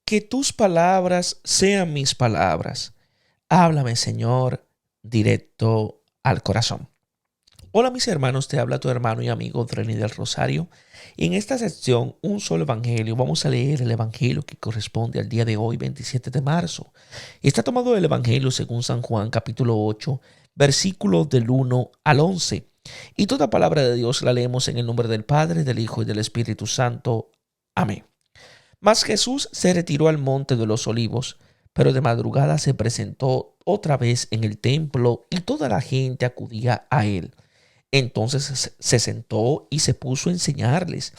Que tus palabras sean mis palabras. Háblame, Señor, directo al corazón. Hola mis hermanos, te habla tu hermano y amigo Dreni del Rosario. Y en esta sección, un solo evangelio, vamos a leer el evangelio que corresponde al día de hoy, 27 de marzo. Y está tomado del evangelio según San Juan, capítulo 8, versículos del 1 al 11. Y toda palabra de Dios la leemos en el nombre del Padre, del Hijo y del Espíritu Santo. Amén. Mas Jesús se retiró al monte de los olivos, pero de madrugada se presentó otra vez en el templo y toda la gente acudía a él. Entonces se sentó y se puso a enseñarles.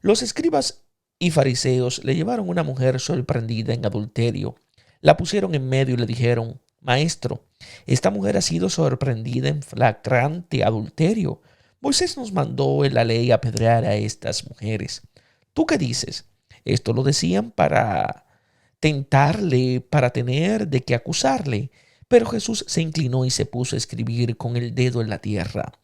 Los escribas y fariseos le llevaron una mujer sorprendida en adulterio. La pusieron en medio y le dijeron: Maestro, esta mujer ha sido sorprendida en flagrante adulterio. Moisés nos mandó en la ley apedrear a estas mujeres. ¿Tú qué dices? Esto lo decían para tentarle, para tener de qué acusarle. Pero Jesús se inclinó y se puso a escribir con el dedo en la tierra.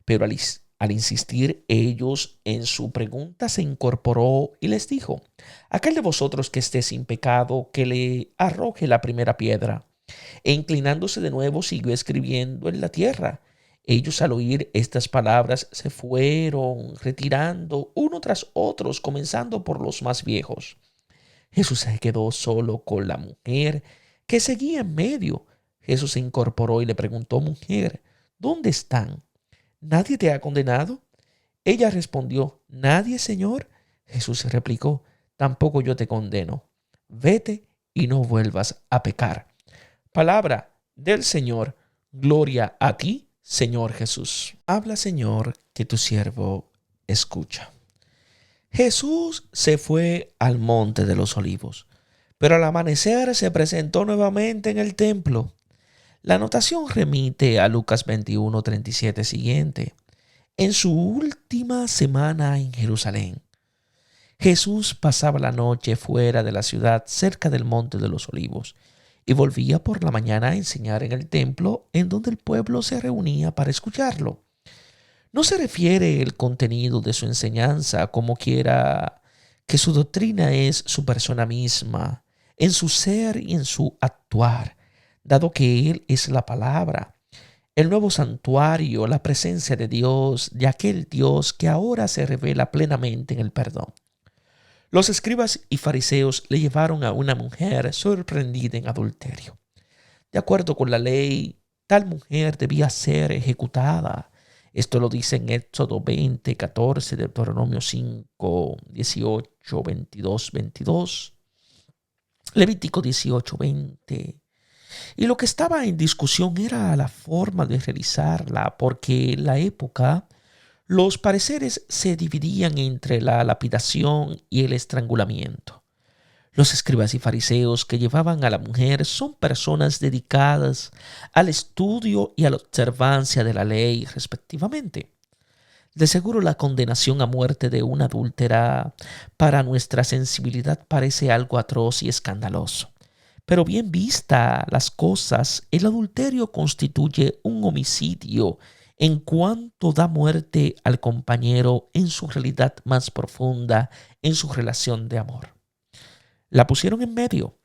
Pero al insistir ellos en su pregunta, se incorporó y les dijo: Aquel de vosotros que esté sin pecado, que le arroje la primera piedra. E inclinándose de nuevo, siguió escribiendo en la tierra. Ellos, al oír estas palabras, se fueron retirando uno tras otro, comenzando por los más viejos. Jesús se quedó solo con la mujer que seguía en medio. Jesús se incorporó y le preguntó: Mujer, ¿dónde están? ¿Nadie te ha condenado? Ella respondió: Nadie, Señor. Jesús replicó: Tampoco yo te condeno. Vete y no vuelvas a pecar. Palabra del Señor. Gloria a ti, Señor Jesús. Habla, Señor, que tu siervo escucha. Jesús se fue al monte de los olivos, pero al amanecer se presentó nuevamente en el templo. La anotación remite a Lucas 21:37 siguiente. En su última semana en Jerusalén, Jesús pasaba la noche fuera de la ciudad, cerca del monte de los olivos, y volvía por la mañana a enseñar en el templo, en donde el pueblo se reunía para escucharlo. No se refiere el contenido de su enseñanza como quiera que su doctrina es su persona misma, en su ser y en su actuar, dado que Él es la palabra, el nuevo santuario, la presencia de aquel Dios que ahora se revela plenamente en el perdón. Los escribas y fariseos le llevaron a una mujer sorprendida en adulterio. De acuerdo con la ley, tal mujer debía ser ejecutada. Esto lo dice en Éxodo 20, 14, Deuteronomio 5, 18, 22, 22, Levítico 18, 20. Y lo que estaba en discusión era la forma de realizarla, porque en la época los pareceres se dividían entre la lapidación y el estrangulamiento. Los escribas y fariseos que llevaban a la mujer son personas dedicadas al estudio y a la observancia de la ley, respectivamente. De seguro la condenación a muerte de una adúltera para nuestra sensibilidad parece algo atroz y escandaloso. Pero bien vista las cosas, el adulterio constituye un homicidio en cuanto da muerte al compañero en su realidad más profunda, en su relación de amor. La pusieron en medio.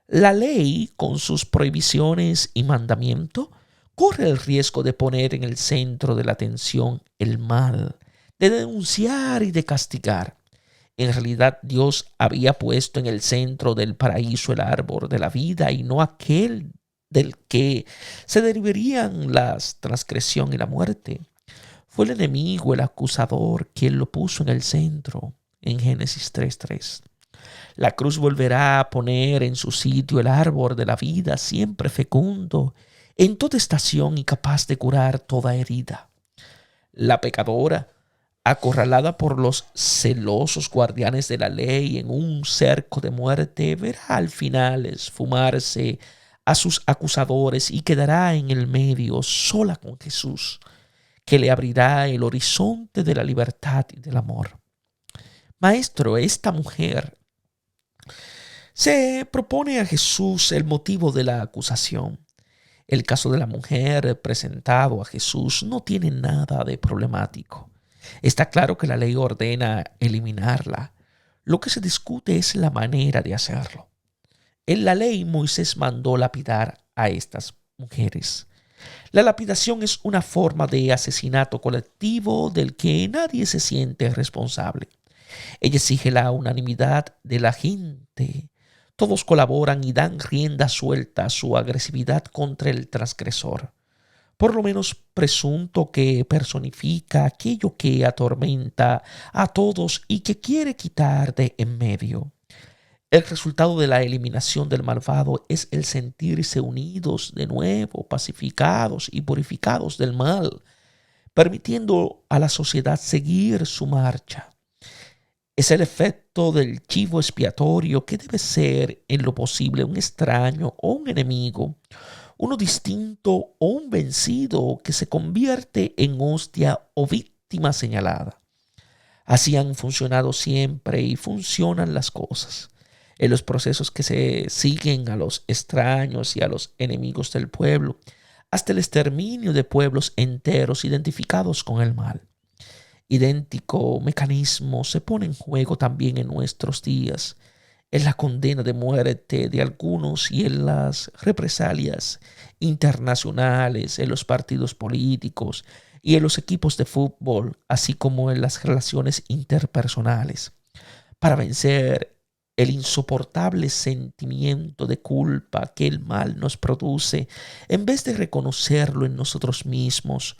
La ley, con sus prohibiciones y mandamientos, corre el riesgo de poner en el centro de la atención el mal, de denunciar y de castigar. En realidad, Dios había puesto en el centro del paraíso el árbol de la vida y no aquel del que se derivarían la transgresión y la muerte. Fue el enemigo, el acusador, quien lo puso en el centro, en Génesis 3:3. La cruz volverá a poner en su sitio el árbol de la vida, siempre fecundo, en toda estación y capaz de curar toda herida. La pecadora, acorralada por los celosos guardianes de la ley en un cerco de muerte, verá al final esfumarse a sus acusadores y quedará en el medio sola con Jesús, que le abrirá el horizonte de la libertad y del amor. Maestro, esta mujer se propone a Jesús el motivo de la acusación. El caso de la mujer presentado a Jesús no tiene nada de problemático. Está claro que la ley ordena eliminarla. Lo que se discute es la manera de hacerlo. En la ley, Moisés mandó lapidar a estas mujeres. La lapidación es una forma de asesinato colectivo del que nadie se siente responsable. Ella exige la unanimidad de la gente. Todos colaboran y dan rienda suelta a su agresividad contra el transgresor, por lo menos presunto, que personifica aquello que atormenta a todos y que quiere quitar de en medio. El resultado de la eliminación del malvado es el sentirse unidos de nuevo, pacificados y purificados del mal, permitiendo a la sociedad seguir su marcha. Es el efecto del chivo expiatorio, que debe ser en lo posible un extraño o un enemigo, uno distinto o un vencido, que se convierte en hostia o víctima señalada. Así han funcionado siempre y funcionan las cosas en los procesos que se siguen a los extraños y a los enemigos del pueblo, hasta el exterminio de pueblos enteros identificados con el mal. Idéntico mecanismo se pone en juego también en nuestros días, en la condena de muerte de algunos y en las represalias internacionales, en los partidos políticos y en los equipos de fútbol, así como en las relaciones interpersonales. Para vencer el insoportable sentimiento de culpa que el mal nos produce, en vez de reconocerlo en nosotros mismos,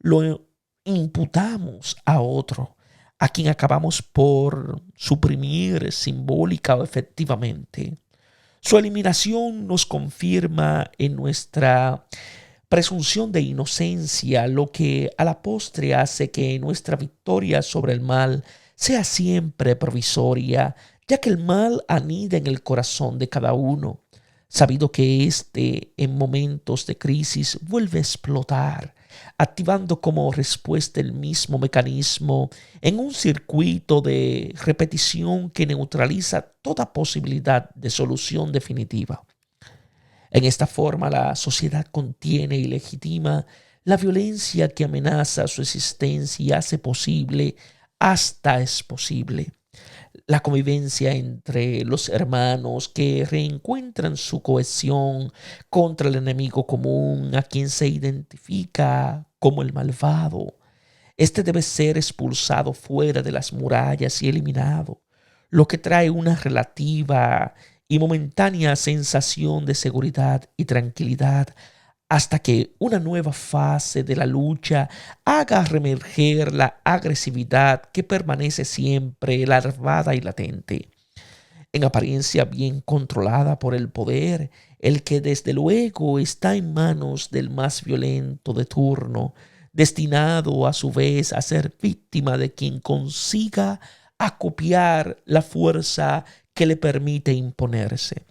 lo imputamos a otro, a quien acabamos por suprimir simbólica o efectivamente. Su eliminación nos confirma en nuestra presunción de inocencia, lo que a la postre hace que nuestra victoria sobre el mal sea siempre provisoria, ya que el mal anida en el corazón de cada uno, sabido que éste en momentos de crisis vuelve a explotar, activando como respuesta el mismo mecanismo en un circuito de repetición que neutraliza toda posibilidad de solución definitiva. En esta forma, la sociedad contiene y legitima la violencia que amenaza su existencia y hace posible, hasta es posible, la convivencia entre los hermanos, que reencuentran su cohesión contra el enemigo común, a quien se identifica como el malvado. Este debe ser expulsado fuera de las murallas y eliminado, lo que trae una relativa y momentánea sensación de seguridad y tranquilidad, hasta que una nueva fase de la lucha haga reemerger la agresividad que permanece siempre larvada y latente, en apariencia bien controlada por el poder, el que desde luego está en manos del más violento de turno, destinado a su vez a ser víctima de quien consiga acopiar la fuerza que le permite imponerse.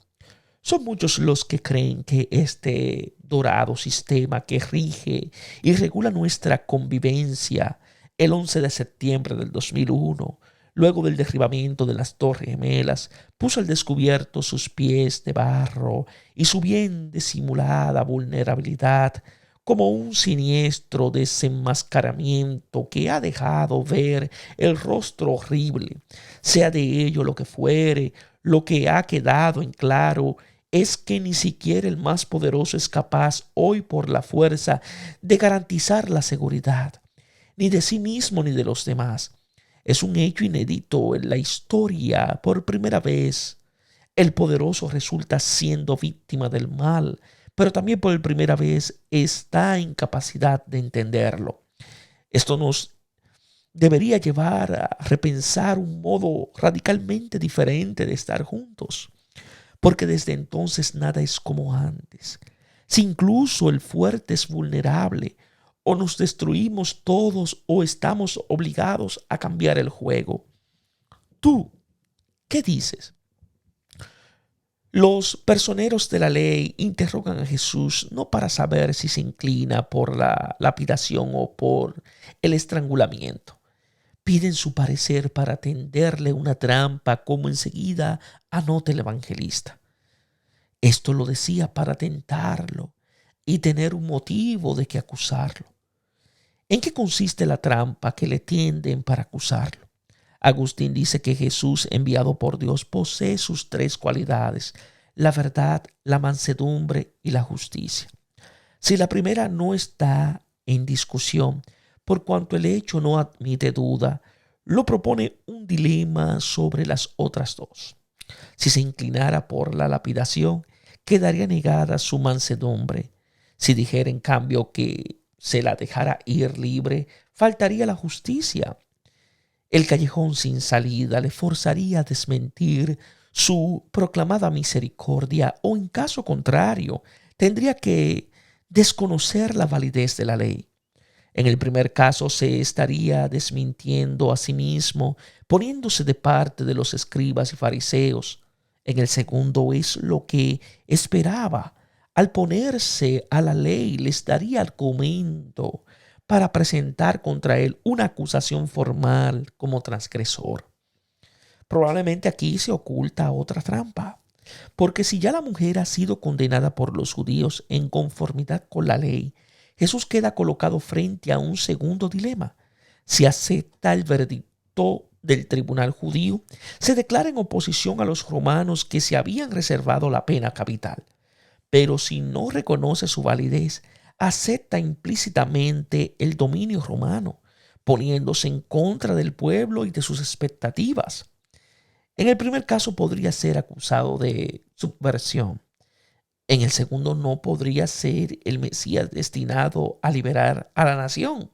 Son muchos los que creen que este dorado sistema que rige y regula nuestra convivencia el 11 de septiembre del 2001, luego del derribamiento de las Torres Gemelas, puso al descubierto sus pies de barro y su bien disimulada vulnerabilidad como un siniestro desenmascaramiento que ha dejado ver el rostro horrible. Sea de ello lo que fuere, lo que ha quedado en claro es que ni siquiera el más poderoso es capaz hoy por la fuerza de garantizar la seguridad, ni de sí mismo ni de los demás. Es un hecho inédito en la historia. Por primera vez, el poderoso resulta siendo víctima del mal, pero también por primera vez está en capacidad de entenderlo. Esto nos debería llevar a repensar un modo radicalmente diferente de estar juntos, porque desde entonces nada es como antes. Si incluso el fuerte es vulnerable, o nos destruimos todos o estamos obligados a cambiar el juego. ¿Tú qué dices? Los personeros de la ley interrogan a Jesús no para saber si se inclina por la lapidación o por el estrangulamiento. Piden su parecer para tenderle una trampa, como enseguida anota el evangelista. Esto lo decía para tentarlo y tener un motivo de que acusarlo. ¿En qué consiste la trampa que le tienden para acusarlo? Agustín dice que Jesús, enviado por Dios, posee sus tres cualidades: la verdad, la mansedumbre y la justicia. Si la primera no está en discusión, por cuanto el hecho no admite duda, lo propone un dilema sobre las otras dos. Si se inclinara por la lapidación, quedaría negada su mansedumbre. Si dijera en cambio que se la dejara ir libre, faltaría la justicia. El callejón sin salida le forzaría a desmentir su proclamada misericordia, o en caso contrario, tendría que desconocer la validez de la ley. En el primer caso se estaría desmintiendo a sí mismo, poniéndose de parte de los escribas y fariseos. En el segundo es lo que esperaba. Al ponerse a la ley les daría argumento para presentar contra él una acusación formal como transgresor. Probablemente aquí se oculta otra trampa, porque si ya la mujer ha sido condenada por los judíos en conformidad con la ley, Jesús queda colocado frente a un segundo dilema. Si acepta el veredicto del tribunal judío, se declara en oposición a los romanos que se habían reservado la pena capital. Pero si no reconoce su validez, acepta implícitamente el dominio romano, poniéndose en contra del pueblo y de sus expectativas. En el primer caso podría ser acusado de subversión. En el segundo no podría ser el Mesías destinado a liberar a la nación.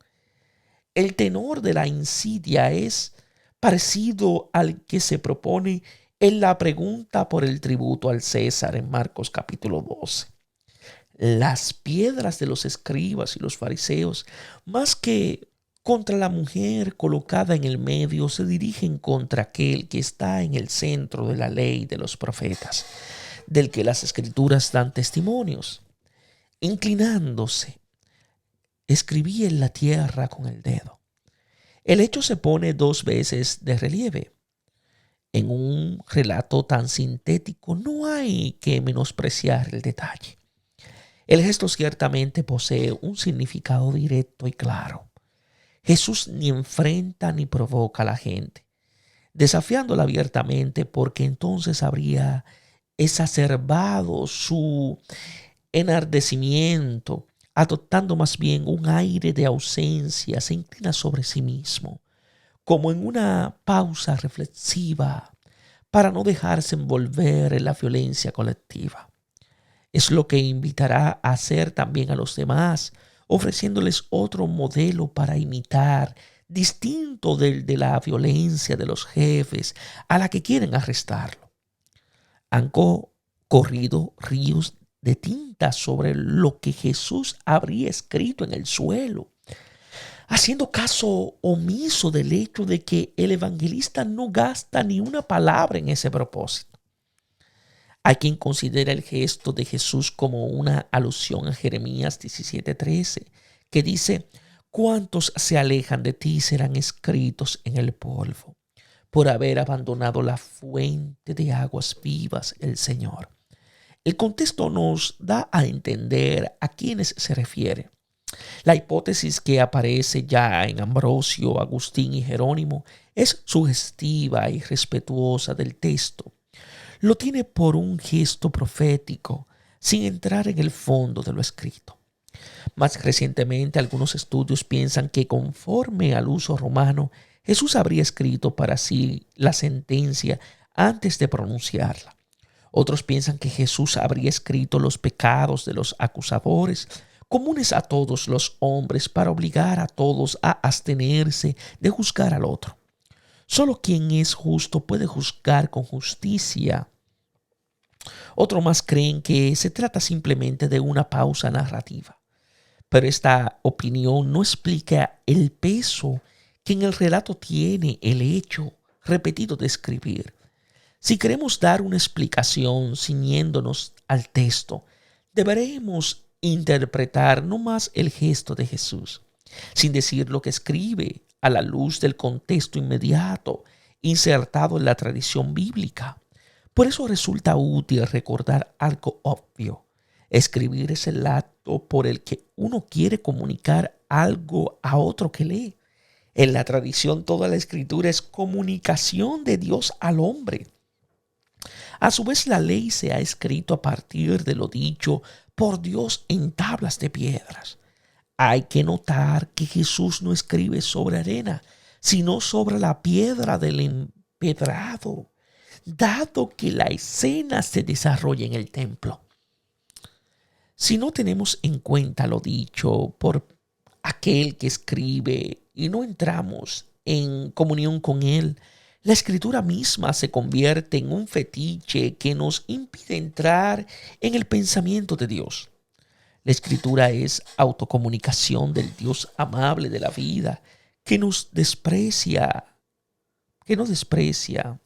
El tenor de la insidia es parecido al que se propone en la pregunta por el tributo al César en Marcos capítulo 12. Las piedras de los escribas y los fariseos, más que contra la mujer colocada en el medio, se dirigen contra aquel que está en el centro de la ley de los profetas, del que las escrituras dan testimonios. Inclinándose, escribí en la tierra con el dedo. El hecho se pone dos veces de relieve. En un relato tan sintético no hay que menospreciar el detalle. El gesto ciertamente posee un significado directo y claro. Jesús ni enfrenta ni provoca a la gente, desafiándola abiertamente, porque entonces habría exacerbado su enardecimiento, adoptando más bien un aire de ausencia. Se inclina sobre sí mismo, como en una pausa reflexiva, para no dejarse envolver en la violencia colectiva. Es lo que invitará a hacer también a los demás, ofreciéndoles otro modelo para imitar, distinto del de la violencia de los jefes a la que quieren arrestarlo. Han corrido ríos de tinta sobre lo que Jesús habría escrito en el suelo, haciendo caso omiso del hecho de que el evangelista no gasta ni una palabra en ese propósito. Hay quien considera el gesto de Jesús como una alusión a Jeremías 17:13, que dice: «¿Cuántos se alejan de ti serán escritos en el polvo, por haber abandonado la fuente de aguas vivas el Señor?» El contexto nos da a entender a quiénes se refiere. La hipótesis que aparece ya en Ambrosio, Agustín y Jerónimo es sugestiva y respetuosa del texto. Lo tiene por un gesto profético, sin entrar en el fondo de lo escrito. Más recientemente, algunos estudios piensan que, conforme al uso romano, Jesús habría escrito para sí la sentencia antes de pronunciarla. Otros piensan que Jesús habría escrito los pecados de los acusadores, comunes a todos los hombres, para obligar a todos a abstenerse de juzgar al otro. Solo quien es justo puede juzgar con justicia. Otros más creen que se trata simplemente de una pausa narrativa, pero esta opinión no explica el peso que en el relato tiene el hecho repetido de escribir. Si queremos dar una explicación ciñéndonos al texto, deberemos interpretar no más el gesto de Jesús, sin decir lo que escribe, a la luz del contexto inmediato insertado en la tradición bíblica. Por eso resulta útil recordar algo obvio. Escribir es el acto por el que uno quiere comunicar algo a otro que lee. En la tradición, toda la escritura es comunicación de Dios al hombre. A su vez, la ley se ha escrito a partir de lo dicho por Dios en tablas de piedras. Hay que notar que Jesús no escribe sobre arena, sino sobre la piedra del empedrado, dado que la escena se desarrolla en el templo. Si no tenemos en cuenta lo dicho por aquel que escribe y no entramos en comunión con él, la escritura misma se convierte en un fetiche que nos impide entrar en el pensamiento de Dios. La escritura es autocomunicación del Dios amable de la vida, que que no desprecia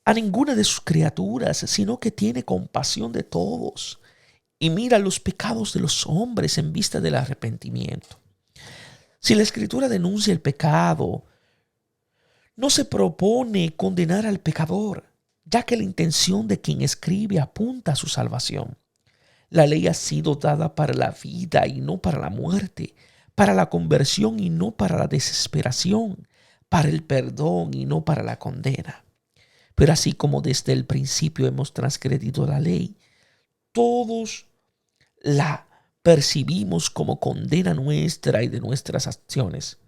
a ninguna de sus criaturas, sino que tiene compasión de todos y mira los pecados de los hombres en vista del arrepentimiento. Si la escritura denuncia el pecado, no se propone condenar al pecador, ya que la intención de quien escribe apunta a su salvación. La ley ha sido dada para la vida y no para la muerte, para la conversión y no para la desesperación, para el perdón y no para la condena. Pero así como desde el principio hemos transgredido la ley, todos la percibimos como condena nuestra y de nuestras acciones.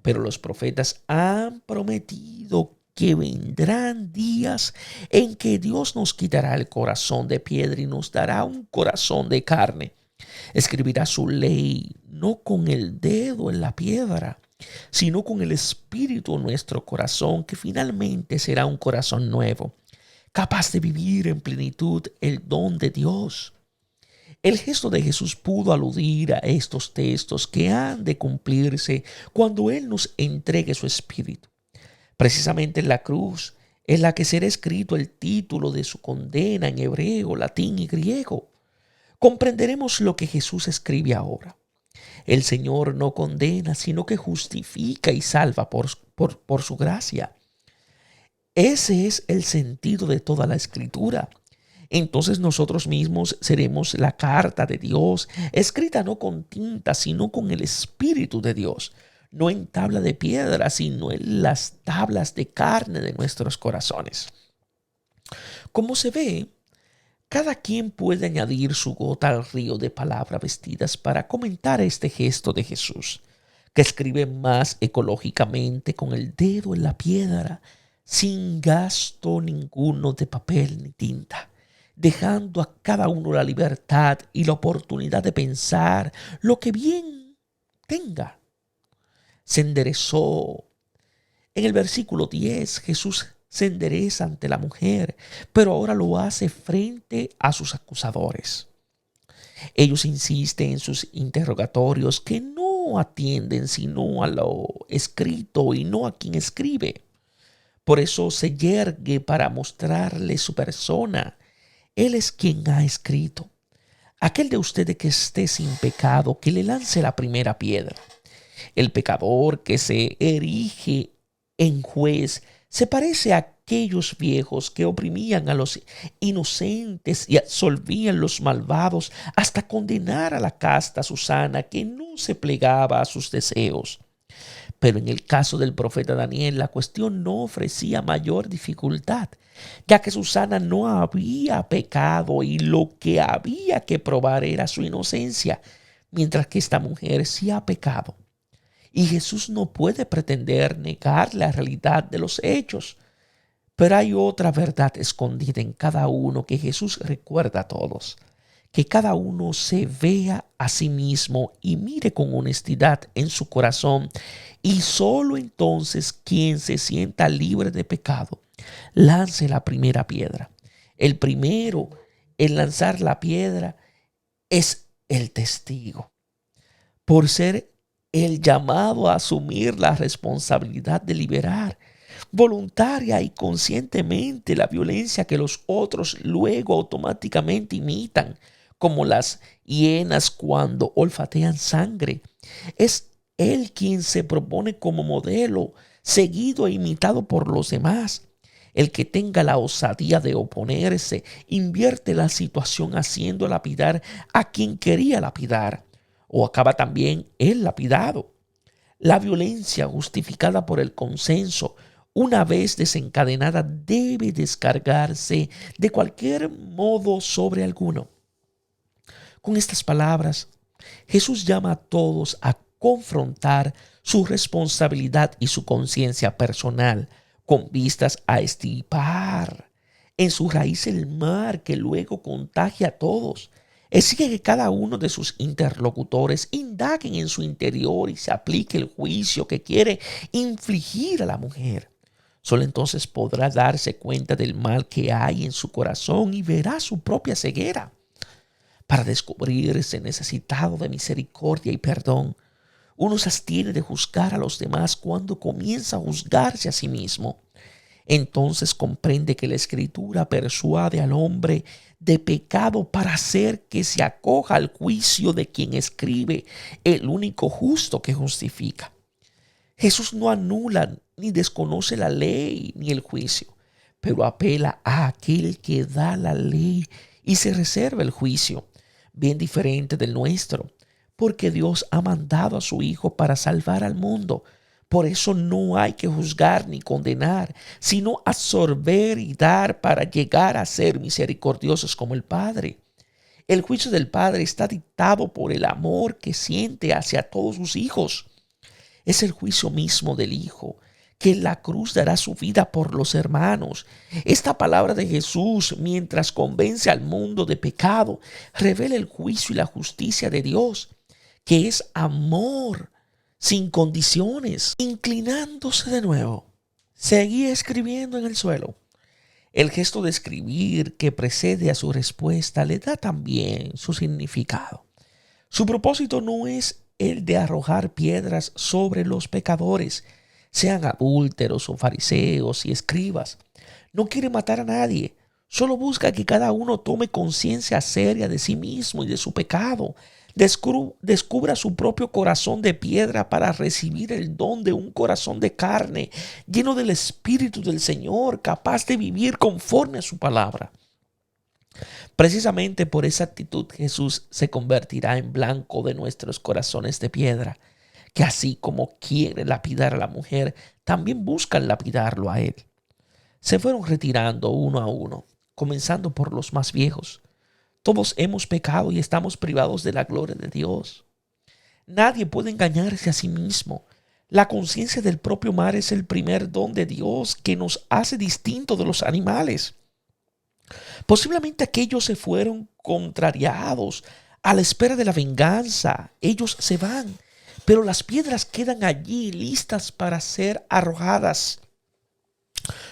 Pero los profetas han prometido que vendrán días en que Dios nos quitará el corazón de piedra y nos dará un corazón de carne. Escribirá su ley no con el dedo en la piedra, sino con el espíritu en nuestro corazón, que finalmente será un corazón nuevo, capaz de vivir en plenitud el don de Dios. El gesto de Jesús pudo aludir a estos textos que han de cumplirse cuando Él nos entregue su espíritu. Precisamente en la cruz, en la que será escrito el título de su condena en hebreo, latín y griego, comprenderemos lo que Jesús escribe ahora. El Señor no condena, sino que justifica y salva por su gracia. Ese es el sentido de toda la Escritura. Entonces nosotros mismos seremos la carta de Dios, escrita no con tinta, sino con el Espíritu de Dios, no en tabla de piedra, sino en las tablas de carne de nuestros corazones. Como se ve, cada quien puede añadir su gota al río de palabras vestidas para comentar este gesto de Jesús, que escribe más ecológicamente con el dedo en la piedra, sin gasto ninguno de papel ni tinta, dejando a cada uno la libertad y la oportunidad de pensar lo que bien tenga. Se enderezó. En el versículo 10, Jesús se endereza ante la mujer, pero ahora lo hace frente a sus acusadores. Ellos insisten en sus interrogatorios que no atienden sino a lo escrito y no a quien escribe. Por eso se yergue para mostrarle su persona. Él es quien ha escrito. Aquel de ustedes que esté sin pecado, que le lance la primera piedra. El pecador que se erige en juez se parece a aquellos viejos que oprimían a los inocentes y absolvían los malvados hasta condenar a la casta Susana que no se plegaba a sus deseos. Pero en el caso del profeta Daniel, la cuestión no ofrecía mayor dificultad, ya que Susana no había pecado y lo que había que probar era su inocencia, mientras que esta mujer sí ha pecado. Y Jesús no puede pretender negar la realidad de los hechos. Pero hay otra verdad escondida en cada uno que Jesús recuerda a todos. Que cada uno se vea a sí mismo y mire con honestidad en su corazón. Y solo entonces quien se sienta libre de pecado, lance la primera piedra. El primero en lanzar la piedra es el testigo. Por ser el llamado a asumir la responsabilidad de liberar voluntaria y conscientemente la violencia que los otros luego automáticamente imitan, como las hienas cuando olfatean sangre. Es él quien se propone como modelo, seguido e imitado por los demás. El que tenga la osadía de oponerse, invierte la situación haciendo lapidar a quien quería lapidar, o acaba también él lapidado. La violencia justificada por el consenso, una vez desencadenada, debe descargarse de cualquier modo sobre alguno. Con estas palabras, Jesús llama a todos a confrontar su responsabilidad y su conciencia personal con vistas a extirpar en su raíz el mal que luego contagia a todos. Exige que cada uno de sus interlocutores indaguen en su interior y se aplique el juicio que quiere infligir a la mujer. Solo entonces podrá darse cuenta del mal que hay en su corazón y verá su propia ceguera. Para descubrirse necesitado de misericordia y perdón, uno se abstiene de juzgar a los demás cuando comienza a juzgarse a sí mismo. Entonces comprende que la Escritura persuade al hombre de pecado para hacer que se acoja al juicio de quien escribe, el único justo que justifica. Jesús no anula ni desconoce la ley ni el juicio, pero apela a aquel que da la ley y se reserva el juicio, bien diferente del nuestro, porque Dios ha mandado a su Hijo para salvar al mundo. Por eso no hay que juzgar ni condenar, sino absorber y dar para llegar a ser misericordiosos como el Padre. El juicio del Padre está dictado por el amor que siente hacia todos sus hijos. Es el juicio mismo del Hijo, que en la cruz dará su vida por los hermanos. Esta palabra de Jesús, mientras convence al mundo de pecado, revela el juicio y la justicia de Dios, que es amor sin condiciones. Inclinándose de nuevo, seguía escribiendo en el suelo. El gesto de escribir que precede a su respuesta le da también su significado. Su propósito no es el de arrojar piedras sobre los pecadores, sean adúlteros o fariseos y escribas. No quiere matar a nadie, solo busca que cada uno tome conciencia seria de sí mismo y de su pecado. Descubra su propio corazón de piedra para recibir el don de un corazón de carne, lleno del Espíritu del Señor, capaz de vivir conforme a su palabra. Precisamente por esa actitud Jesús se convertirá en blanco de nuestros corazones de piedra, que así como quiere lapidar a la mujer, también buscan lapidarlo a él. Se fueron retirando uno a uno, comenzando por los más viejos. Todos hemos pecado y estamos privados de la gloria de Dios. Nadie puede engañarse a sí mismo. La conciencia del propio mal es el primer don de Dios que nos hace distintos de los animales. Posiblemente aquellos se fueron contrariados a la espera de la venganza. Ellos se van, pero las piedras quedan allí listas para ser arrojadas.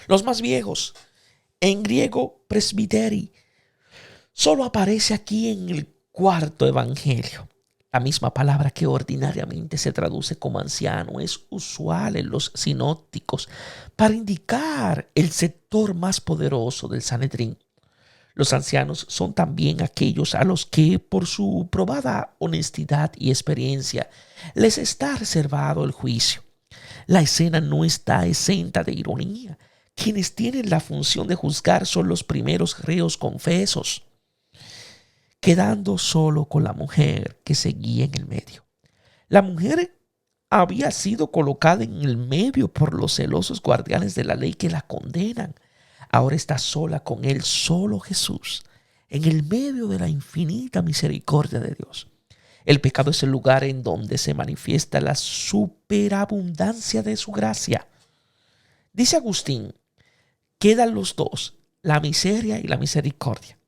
Los más viejos, en griego presbiteri, solo aparece aquí en el cuarto evangelio. La misma palabra que ordinariamente se traduce como anciano es usual en los sinópticos para indicar el sector más poderoso del Sanedrín. Los ancianos son también aquellos a los que, por su probada honestidad y experiencia, les está reservado el juicio. La escena no está exenta de ironía. Quienes tienen la función de juzgar son los primeros reos confesos, quedando solo con la mujer que seguía en el medio. La mujer había sido colocada en el medio por los celosos guardianes de la ley que la condenan. Ahora está sola con él, solo Jesús, en el medio de la infinita misericordia de Dios. El pecado es el lugar en donde se manifiesta la superabundancia de su gracia. Dice Agustín, quedan los dos, la miseria y la misericordia.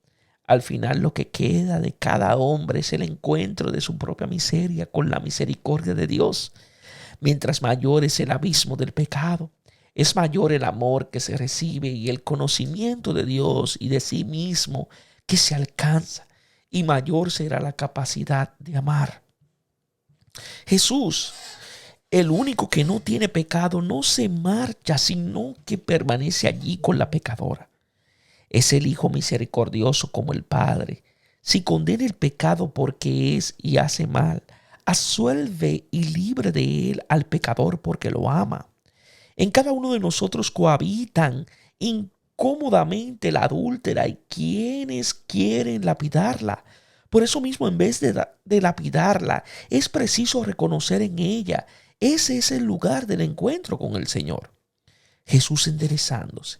Al final lo que queda de cada hombre es el encuentro de su propia miseria con la misericordia de Dios. Mientras mayor es el abismo del pecado, es mayor el amor que se recibe y el conocimiento de Dios y de sí mismo que se alcanza, y mayor será la capacidad de amar. Jesús, el único que no tiene pecado, no se marcha, sino que permanece allí con la pecadora. Es el Hijo misericordioso como el Padre. Si condena el pecado porque es y hace mal, absuelve y libre de él al pecador porque lo ama. En cada uno de nosotros cohabitan incómodamente la adúltera y quienes quieren lapidarla. Por eso mismo, en vez de lapidarla, es preciso reconocer en ella Ese es el lugar del encuentro con el Señor. Jesús enderezándose.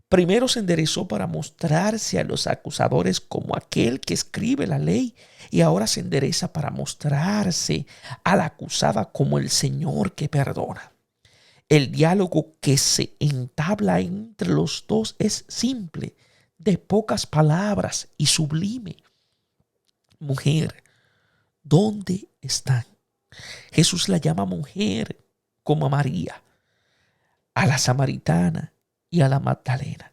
Primero se enderezó para mostrarse a los acusadores como aquel que escribe la ley, y ahora se endereza para mostrarse a la acusada como el Señor que perdona. El diálogo que se entabla entre los dos es simple, de pocas palabras y sublime. Mujer, ¿dónde están? Jesús la llama mujer como a María, a la samaritana y a la Magdalena.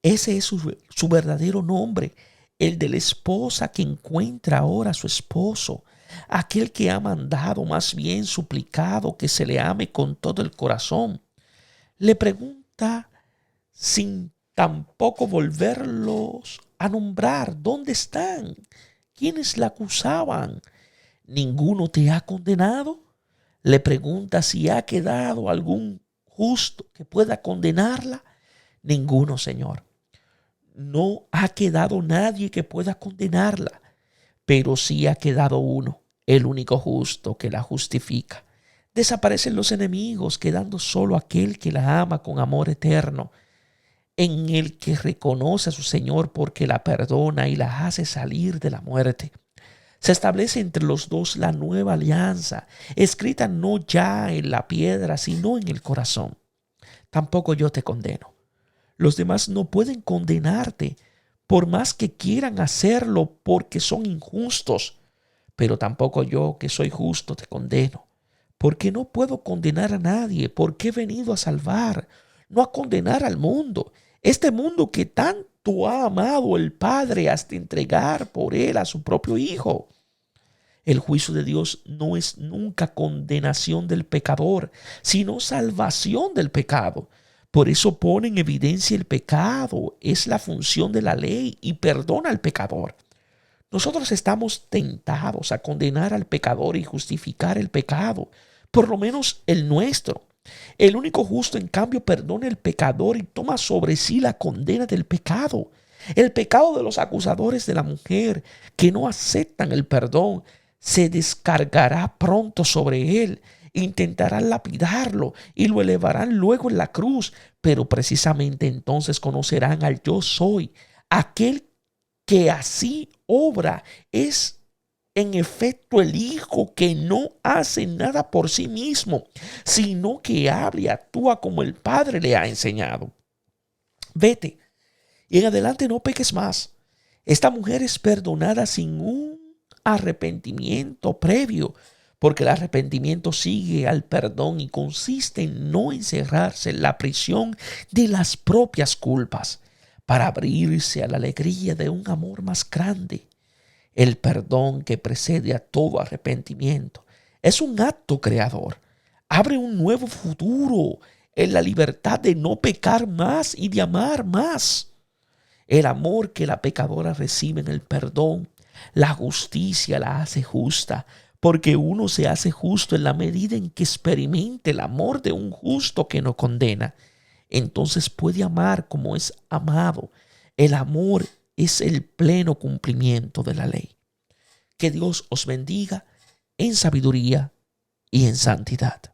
Ese es su verdadero nombre, el de la esposa que encuentra ahora a su esposo, aquel que ha mandado, más bien suplicado, que se le ame con todo el corazón. Le pregunta sin tampoco volverlos a nombrar, ¿dónde están? ¿Quiénes la acusaban? ¿Ninguno te ha condenado? Le pregunta si ha quedado algún justo que pueda condenarla. Ninguno, Señor. No ha quedado nadie que pueda condenarla, pero sí ha quedado uno, el único justo que la justifica. Desaparecen los enemigos, quedando solo aquel que la ama con amor eterno, en el que reconoce a su Señor porque la perdona y la hace salir de la muerte. Se establece entre los dos la nueva alianza, escrita no ya en la piedra, sino en el corazón. Tampoco yo te condeno. Los demás no pueden condenarte, por más que quieran hacerlo porque son injustos. Pero tampoco yo, que soy justo, te condeno, porque no puedo condenar a nadie, porque he venido a salvar, no a condenar al mundo. Este mundo que tanto ha amado el Padre hasta entregar por él a su propio Hijo. El juicio de Dios no es nunca condenación del pecador, sino salvación del pecado. Por eso pone en evidencia el pecado. Es la función de la ley y perdona al pecador. Nosotros estamos tentados a condenar al pecador y justificar el pecado, por lo menos el nuestro. El único justo, en cambio, perdona al pecador y toma sobre sí la condena del pecado. El pecado de los acusadores de la mujer que no aceptan el perdón se descargará pronto sobre él. Intentarán lapidarlo y lo elevarán luego en la cruz, pero precisamente entonces conocerán al yo soy, aquel que así obra. Es en efecto el Hijo que no hace nada por sí mismo, sino que habla y actúa como el Padre le ha enseñado. Vete y en adelante no peques más. Esta mujer es perdonada sin un arrepentimiento previo, porque el arrepentimiento sigue al perdón y consiste en no encerrarse en la prisión de las propias culpas, para abrirse a la alegría de un amor más grande. El perdón que precede a todo arrepentimiento es un acto creador. Abre un nuevo futuro en la libertad de no pecar más y de amar más. El amor que la pecadora recibe en el perdón, la justicia la hace justa, porque uno se hace justo en la medida en que experimente el amor de un justo que no condena. Entonces puede amar como es amado. El amor es el pleno cumplimiento de la ley. Que Dios os bendiga en sabiduría y en santidad.